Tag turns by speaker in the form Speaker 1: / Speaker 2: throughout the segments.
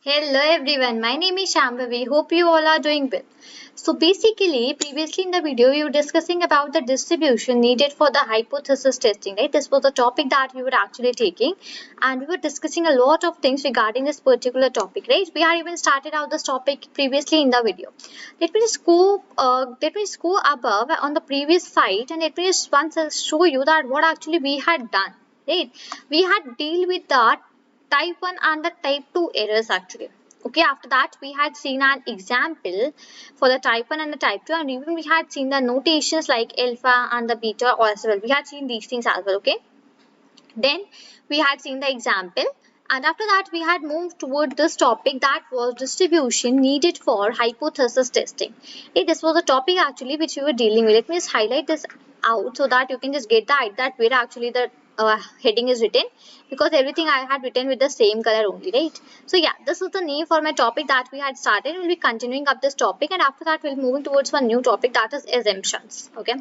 Speaker 1: Hello everyone, my name is Shambhavi. Hope you all are doing well. So basically, previously in the video, we were discussing about the distribution needed for the hypothesis testing, right? This was the topic that we were actually taking, and we were discussing a lot of things regarding this particular topic, right? We are even started out this topic previously in the video. Let me just go above on the previous site, and let me just once show you that what actually we had done, right? We had deal with that type 1 and the type 2 errors actually. Okay, after that we had seen an example for the type 1 and the type 2, and even we had seen the notations like alpha and the beta as well. We had seen these things as well. Okay, then we had seen the example, and after that we had moved toward this topic that was distribution needed for hypothesis testing. Okay, this was a topic actually which we were dealing with. Let me just highlight this out so that you can just get the idea that where actually the heading is written, because everything I had written with the same color only, right? So yeah, this is the name for my topic that we had started. We'll be continuing up this topic, and after that we'll moving towards one new topic, that is assumptions. Okay,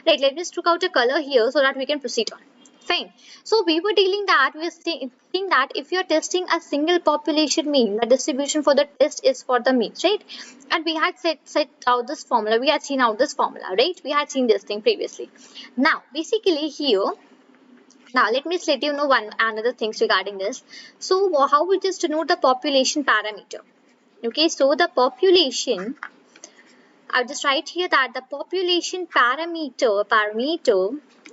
Speaker 1: right, let me just took out a color here so that we can proceed on. Fine. So we were dealing that we are seeing that if you are testing a single population mean, the distribution for the test is for the means, right? And we had set out this formula. We had seen out this formula, right? We had seen this thing previously. Now, basically here, now let me just let you know one another things regarding this. So how we just denote the population parameter? Okay, so the population, I'll just write here that the population parameter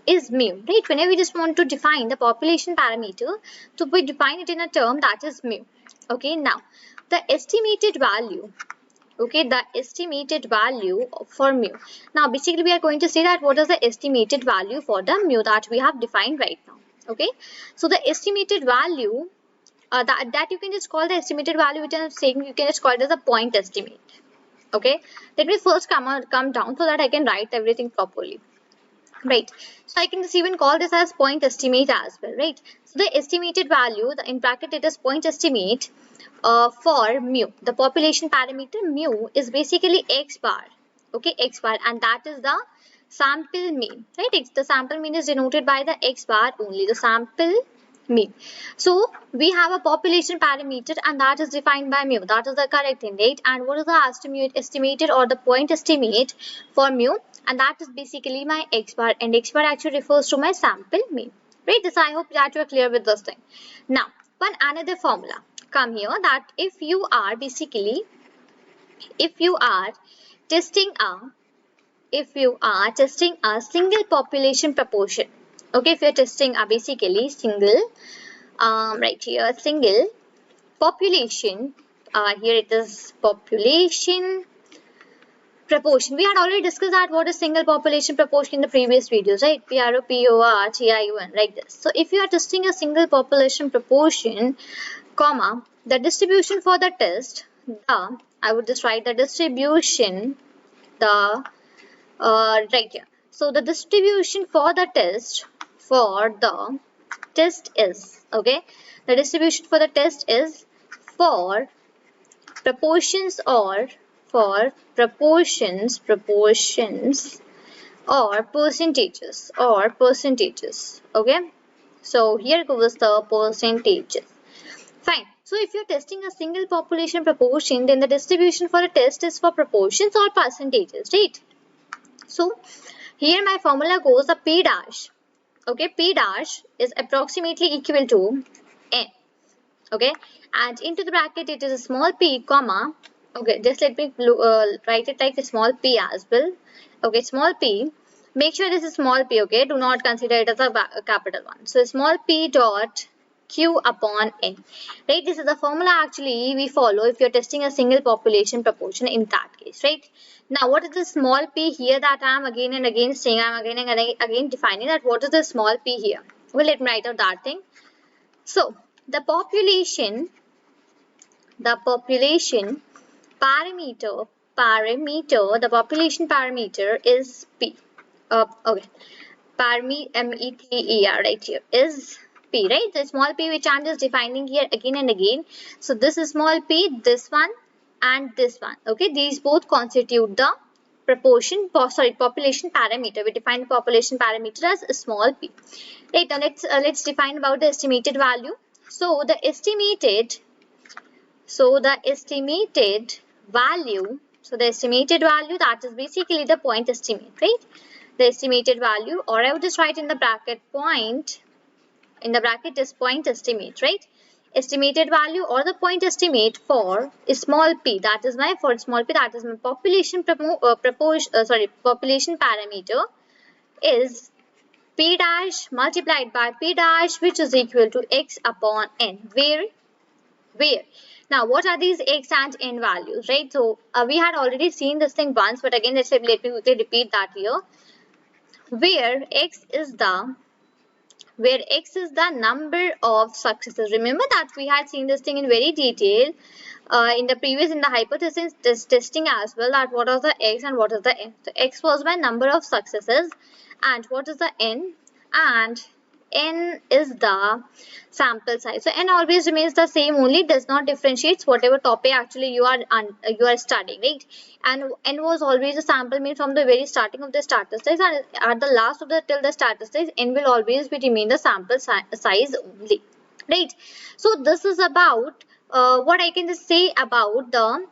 Speaker 1: is mu, right? Whenever we just want to define the population parameter, so we define it in a term that is mu. Okay, now the estimated value. Okay, the estimated value for mu. Now basically we are going to say that what is the estimated value for the mu that we have defined right now. Okay, so the estimated value that you can just call the estimated value, which I'm saying you can just call it as a point estimate. Okay, let me first come down so that I can write everything properly, right? So I can just even call this as point estimate as well, right? So the estimated value, in bracket it is point estimate for mu. The population parameter mu is basically x bar. Okay, x bar, and that is the sample mean, right? The sample mean is denoted by the x bar only, the sample mean. So we have a population parameter, and that is defined by mu. That is the correct thing, right? And what is the estimated or the point estimate for mu? And that is basically my x bar, and x bar actually refers to my sample mean, right? This, I hope that you are clear with this thing. Now, one another formula come here, that if you are testing a single population proportion. Okay, if you're testing a basically single right here, single population, here it is population proportion. We had already discussed that what is single population proportion in the previous videos, right? PRO, POR, TIUN, like this. So if you are testing a single population proportion, comma, the distribution for the test, I would just write the distribution, right here. So the distribution for the test is, okay, the distribution for the test is for proportions or for proportions or percentages. Okay, so here goes the percentages. Fine. So if you're testing a single population proportion, then the distribution for a test is for proportions or percentages, right? So here my formula goes the P dash. Okay, P dash is approximately equal to N. Okay, and into the bracket it is a small p, comma. Okay, just let me write it like a small p as well. Okay, small p. Make sure this is small p. Okay, do not consider it as a capital one. So small p dot q upon n. Right, this is the formula actually we follow if you're testing a single population proportion in that case, right? Now, what is the small p here that I am again and again saying? I am again and again defining that what is the small p here. Well, let me write out that thing. So the population the population parameter is P. Okay, METER right here is P, right? The small p which I'm just defining here again and again. So this is small p, this one and this one. Okay, these both constitute the population parameter. We define the population parameter as a small p. Right, now let's define about the estimated value. So the estimated So the estimated value, that is basically the point estimate, right? The estimated value, or I would just write in the bracket point, in the bracket is point estimate, right? Estimated value or the point estimate for small p, that is my, for small p, that is my population population parameter, is p dash multiplied by p dash, which is equal to x upon n. Where now what are these x and n values, right? So we had already seen this thing once, but again let me quickly repeat that here. where x is the where x is the number of successes. Remember that we had seen this thing in very detail in the hypothesis testing as well, that what are the x and what is the n. So x was my number of successes, and what is the n? And n is the sample size. So n always remains the same, only does not differentiates whatever topic actually you are studying, right? And n was always a sample mean from the very starting of the statistics, and at the last of the till the statistics, n will always be remain the sample size only, right? So this is about what I can just say about the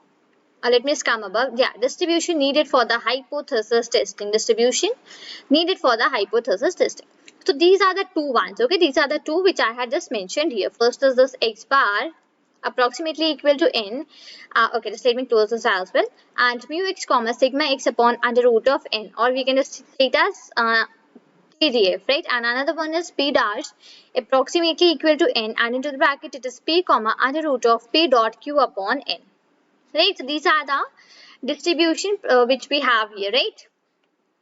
Speaker 1: let me come above. Yeah, distribution needed for the hypothesis testing. Distribution needed for the hypothesis testing. So these are the two ones. Okay, these are the two which I had just mentioned here. First is this x bar approximately equal to n. Okay, just let me close this as well. And mu x comma sigma x upon under root of n, or we can just say it as PDF, right? And another one is p dash approximately equal to n, and into the bracket it is p comma under root of p dot q upon n. Right, so these are the distribution which we have here, right?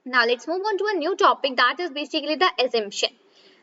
Speaker 1: Now let's move on to a new topic, that is basically the assumption.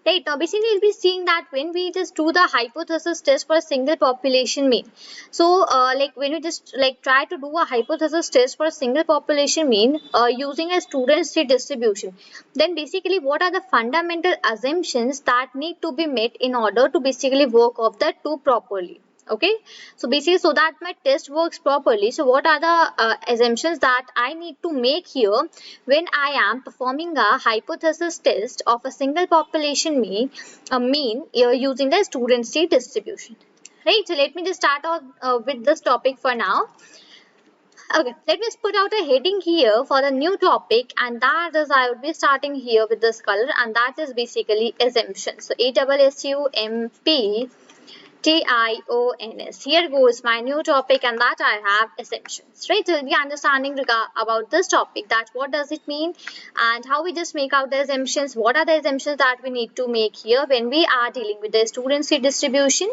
Speaker 1: Right, now basically we'll be seeing that when we just do the hypothesis test for a single population mean. So like when we just like try to do a hypothesis test for a single population mean using a student state distribution, then basically what are the fundamental assumptions that need to be met in order to basically work off the two properly. Okay, so basically so that my test works properly, so what are the assumptions that I need to make here when I am performing a hypothesis test of a single population mean using the student state distribution, right? So let me just start off with this topic for now. Okay, let me just put out a heading here for the new topic, and that is I would be starting here with this color, and that is basically assumptions. So ASSUMPTIONS. Here goes my new topic, and that I have assumptions, right? So we'll be understanding about this topic, that what does it mean and how we just make out the assumptions, what are the assumptions that we need to make here when we are dealing with the student seed distribution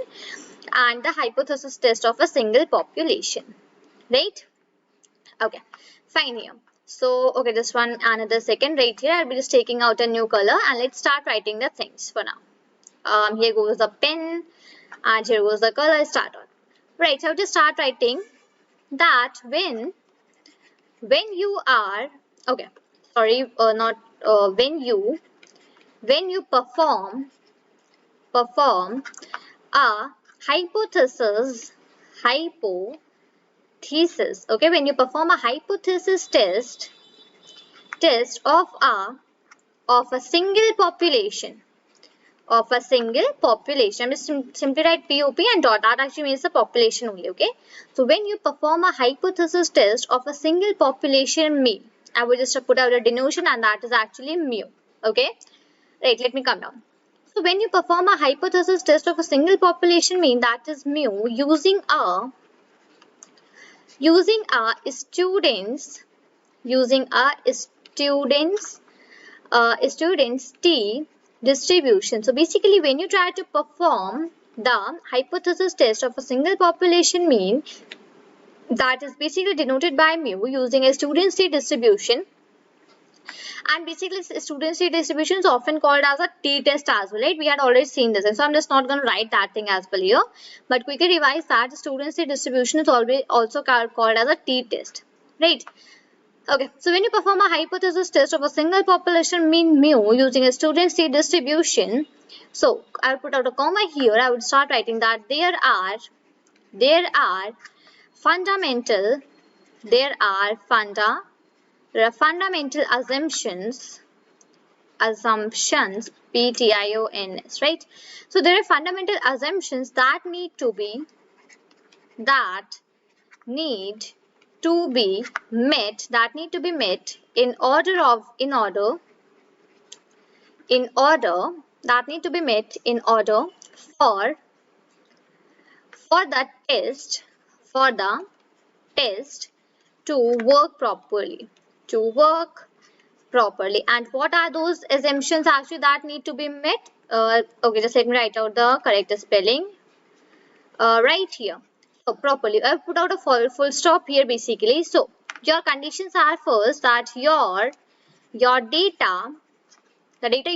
Speaker 1: and the hypothesis test of a single population, right? Okay, fine here. So, okay, just one another second right here. I'll be just taking out a new color, and let's start writing the things for now. Here goes the pen, and here goes the color. Start on. Right, so to start writing that when you are okay, sorry, not when you perform a hypothesis hypothesis. Okay, when you perform a hypothesis test of a single population, I'm just simply write POP and dot. That actually means the population only. Okay, so when you perform a hypothesis test of a single population mean, I will just put out a denotation, and that is actually mu. Okay, right, let me come down. So when you perform a hypothesis test of a single population mean, that is mu, using a students t distribution. So basically when you try to perform the hypothesis test of a single population mean, that is basically denoted by mu using a student t distribution, and basically student t distribution is often called as a t-test as well, right? We had already seen this, and so I'm just not going to write that thing as well here, but quickly revise that student t distribution is always also called as a t-test, right? Okay, so when you perform a hypothesis test of a single population mean mu using a student t distribution, so I'll put out a comma here. I would start writing that there are fundamental fundamental assumptions PTIONS, right? So there are fundamental assumptions that need to be that need to be met in order for the test to work properly. And what are those assumptions actually that need to be met? Okay, just let me write out the correct spelling right here. So properly, I've put out a full stop here basically. So your conditions are first that your data, the data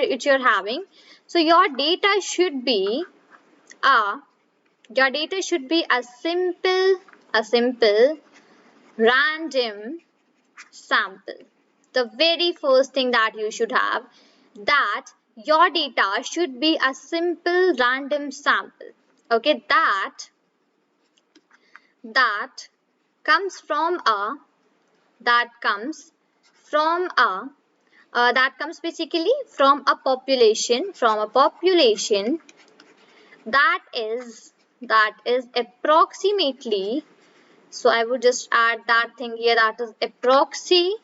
Speaker 1: which you're having, so your data should be a simple random sample. The very first thing that you should have, that your data should be a simple random sample. Okay, that comes from a basically from a population that is approximately, so I would just add that thing here, that is approximately.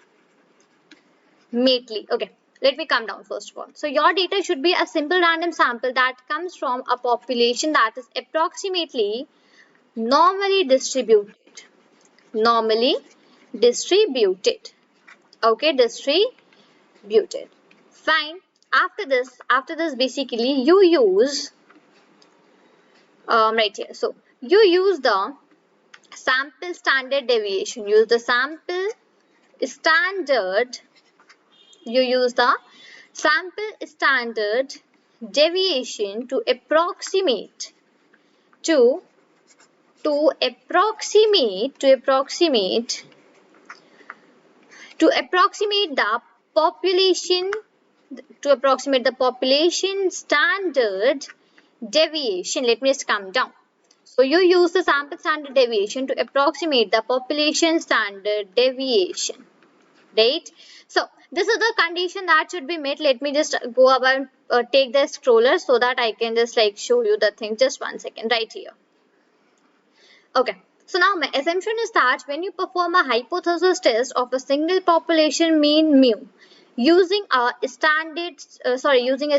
Speaker 1: Okay, let me come down first of all. So your data should be a simple random sample that comes from a population that is approximately normally distributed. Okay, distributed. Fine. After this basically you use right here. So you use the sample standard deviation. Use the sample standard deviation to approximate the population standard deviation. Let me just come down. So you use the sample standard deviation to approximate the population standard deviation, right? So this is the condition that should be met. Let me just go up and take the scroller so that I can just like show you the thing. Just one second, right here. Okay. So now my assumption is that when you perform a hypothesis test of a single population mean mu using a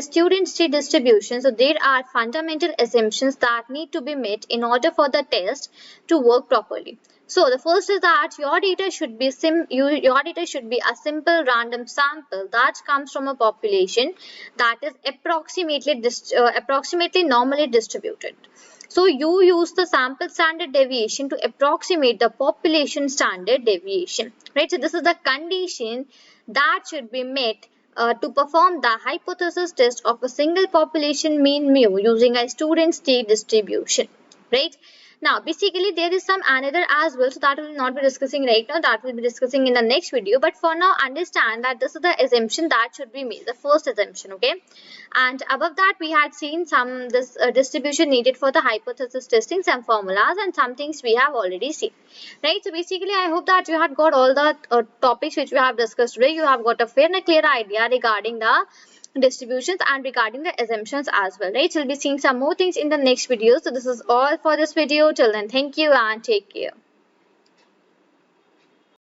Speaker 1: student state distribution, so there are fundamental assumptions that need to be met in order for the test to work properly. So the first is that your data should be a simple random sample that comes from a population that is approximately normally distributed. So you use the sample standard deviation to approximate the population standard deviation, right? So this is the condition that should be met to perform the hypothesis test of a single population mean mu using a student state distribution, right? Now basically there is some another as well, so that we will not be discussing right now, that we will be discussing in the next video. But for now understand that this is the assumption that should be made, the first assumption, okay? And above that we had seen some distribution needed for the hypothesis testing, some formulas and some things we have already seen, right? So basically I hope that you had got all the topics which we have discussed today. You have got a fair and a clear idea regarding the distributions and regarding the assumptions as well, right? So we'll be seeing some more things in the next video. So this is all for this video. Till then, thank you and take care.